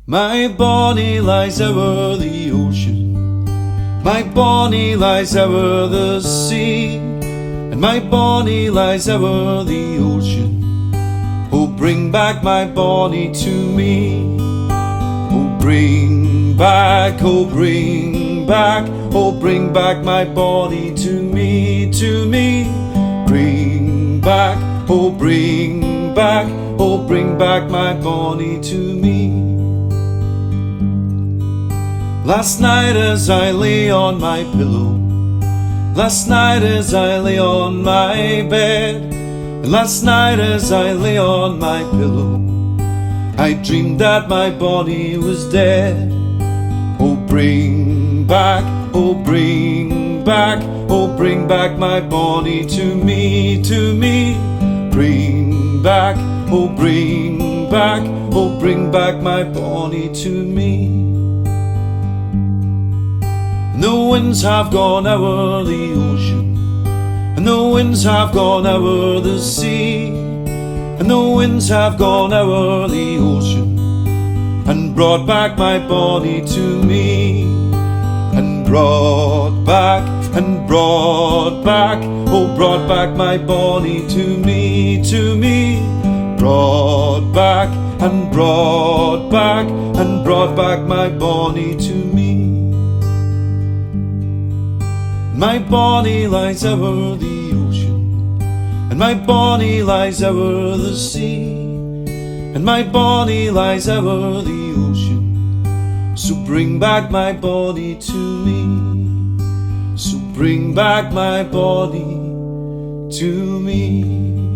My bonny lies over the ocean, my bonny lies over the sea, and my bonny lies over the ocean. Oh, bring back my bonny to me. Oh, bring back, oh, bring back, oh, bring back my bonny to me, to me. Bring back, oh, bring back, oh, bring back my bonny to me. Last night as I lay on my pillow, last night as I lay on my bed, and last night as I lay on my pillow, I dreamed that my body was dead. Oh, bring back, oh, bring back, oh, bring back my body to me, to me. Bring back, oh, bring back, oh, bring back my body to me. The winds have gone over the ocean, and the winds have gone over the sea, and the winds have gone over the ocean, and brought back my body to me, and brought back, and brought back, oh, brought back my body to me, to me. Brought back, and brought back, and brought back my body to me. My body lies over the ocean, and my body lies over the sea, and my body lies over the ocean. So bring back my body to me, so bring back my body to me.